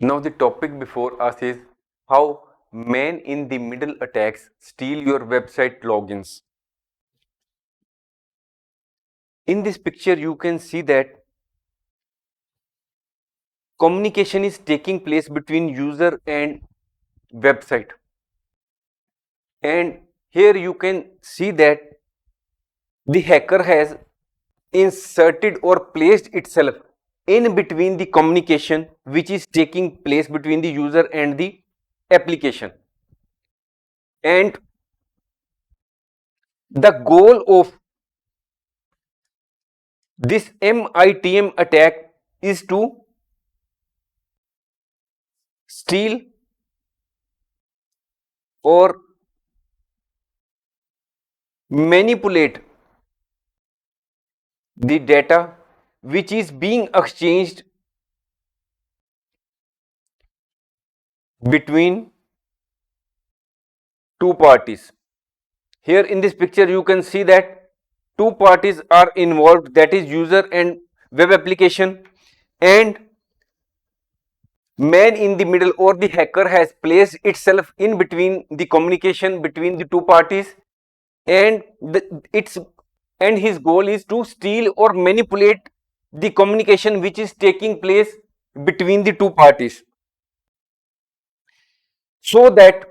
Now the topic before us is how man in the middle attacks steal your website logins. In this picture you can see that communication is taking place between user and website, and here you can see that the hacker has inserted or placed itself in between the communication which is taking place between the user and the application. And the goal of this MITM attack is to steal or manipulate the data which is being exchanged between two parties. Here in this picture you can see that two parties are involved, that is user and web application, and man in the middle or the hacker has placed itself in between the communication between the two parties, and his goal is to steal or manipulate the communication which is taking place between the two parties, so that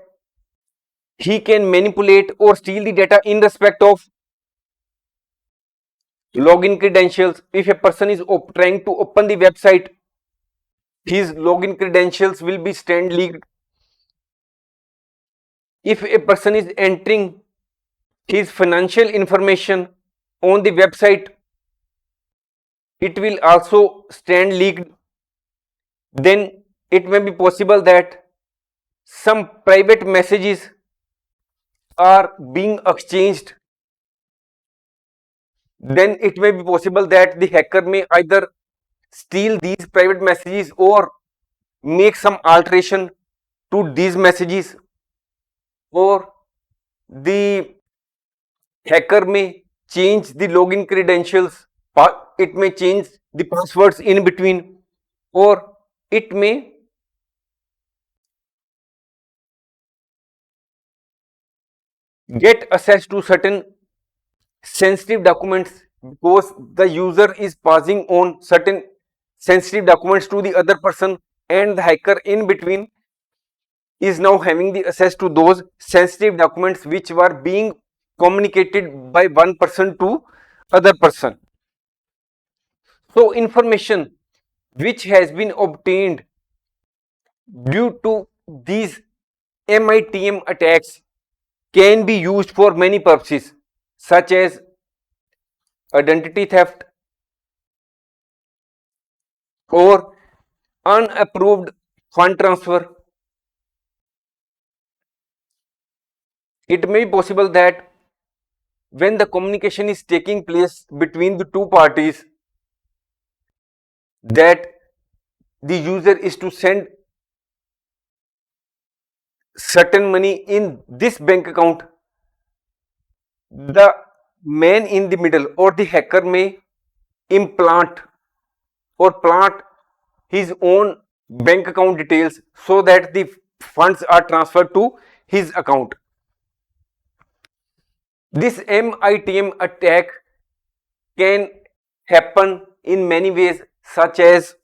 he can manipulate or steal the data in respect of login credentials. If a person is trying to open the website, his login credentials will be stand leaked. If a person is entering his financial information on the website, it will also stand leaked. Then it may be possible that some private messages are being exchanged. Then it may be possible that the hacker may either steal these private messages or make some alteration to these messages, or the hacker may change the login credentials, it may change the passwords in between, or it may get access to certain sensitive documents, because the user is passing on certain sensitive documents to the other person, and the hacker in between is now having the access to those sensitive documents which were being communicated by one person to other person. So information which has been obtained due to these MITM attacks can be used for many purposes, such as identity theft or unapproved fund transfer. It may be possible that when the communication is taking place between the two parties, that the user is to send certain money in this bank account, the man in the middle or the hacker may implant or plant his own bank account details so that the funds are transferred to his account. This MITM attack can happen in many ways, such as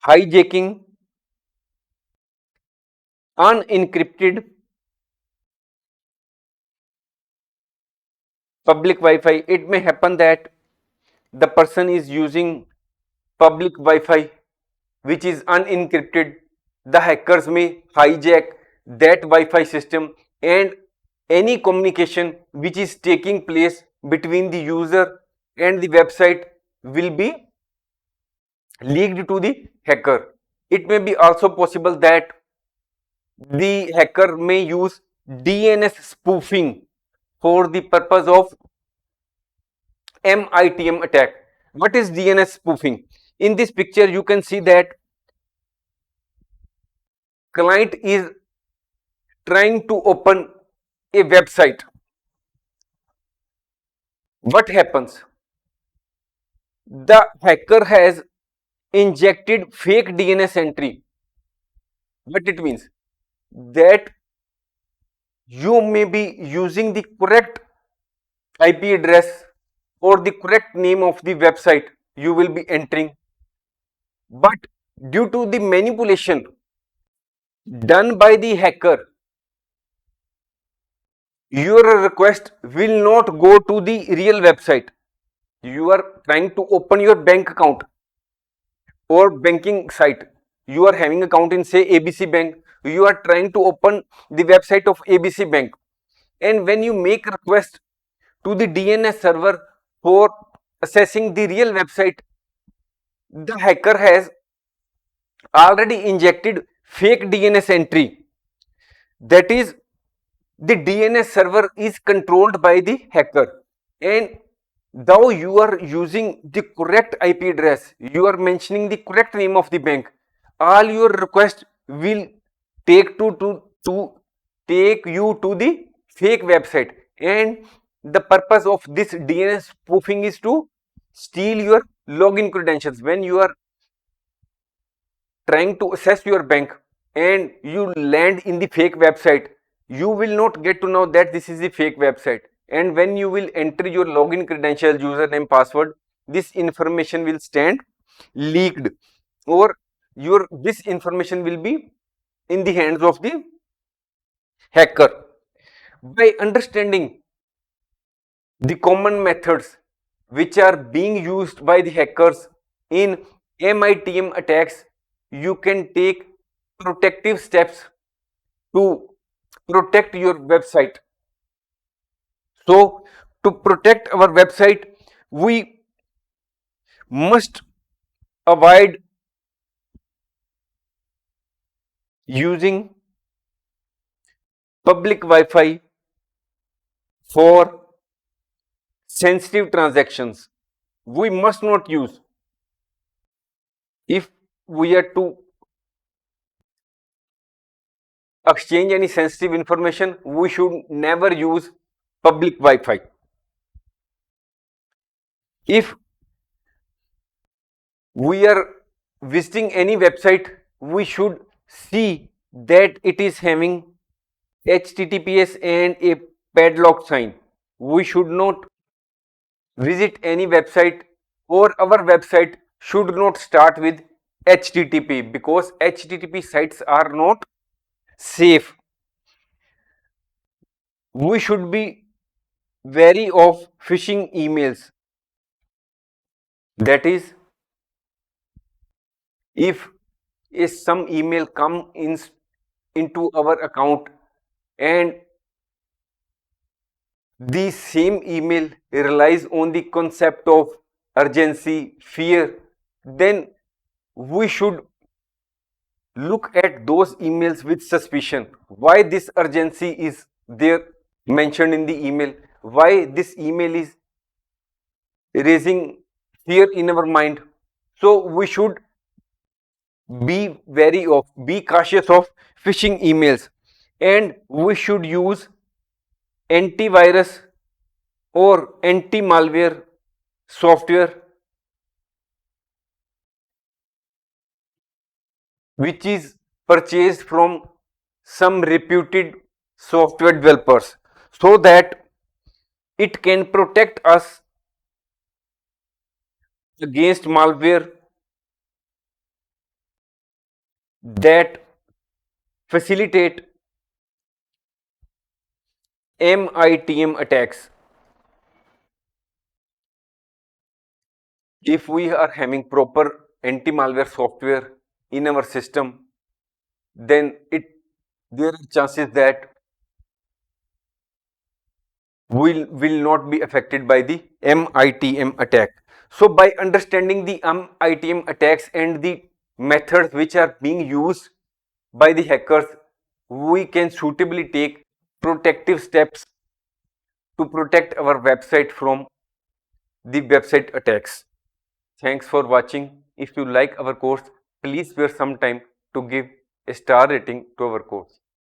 hijacking unencrypted public Wi-Fi. It may happen that the person is using public Wi-Fi which is unencrypted. The hackers may hijack that Wi-Fi system, and any communication which is taking place between the user and the website will be leaked to the hacker. It may be also possible that the hacker may use DNS spoofing for the purpose of MITM attack. What is DNS spoofing? In this picture you can see that client is trying to open a website. What happens? The hacker has injected fake DNS entry. What it means? That you may be using the correct IP address or the correct name of the website you will be entering, but due to the manipulation done by the hacker, your request will not go to the real website. You are trying to open your bank account or banking site. You are having account in say ABC Bank. You are trying to open the website of ABC Bank, and when you make request to the DNS server for accessing the real website, the hacker has already injected fake DNS entry. That is, the DNS server is controlled by the hacker, and though you are using the correct IP address, you are mentioning the correct name of the bank, all your request will to take you to the fake website, and the purpose of this DNS spoofing is to steal your login credentials. When you are trying to access your bank and you land in the fake website, you will not get to know that this is the fake website, and when you will enter your login credentials, username, password, this information will stand leaked, or your this information will be in the hands of the hacker. By understanding the common methods which are being used by the hackers in MITM attacks, you can take protective steps to protect your website. So, to protect our website, we must avoid using public Wi-Fi for sensitive transactions. We must not use. If we are to exchange any sensitive information, we should never use public Wi-Fi. If we are visiting any website, we should see that it is having HTTPS and a padlock sign. We should not visit any website, or our website should not start with HTTP, because HTTP sites are not safe. We should be wary of phishing emails. That is, if some email come into our account and the same email relies on the concept of urgency, fear, then we should look at those emails with suspicion. Why this urgency is there mentioned in the email? Why this email is raising fear in our mind? So we should be cautious of phishing emails, and we should use antivirus or anti-malware software which is purchased from some reputed software developers, so that it can protect us against malware that facilitate MITM attacks. If we are having proper anti-malware software in our system, then there are chances that will not be affected by the MITM attack. So by understanding the MITM attacks and the methods which are being used by the hackers, we can suitably take protective steps to protect our website from the website attacks. Thanks for watching. If you like our course, please spare some time to give a star rating to our course.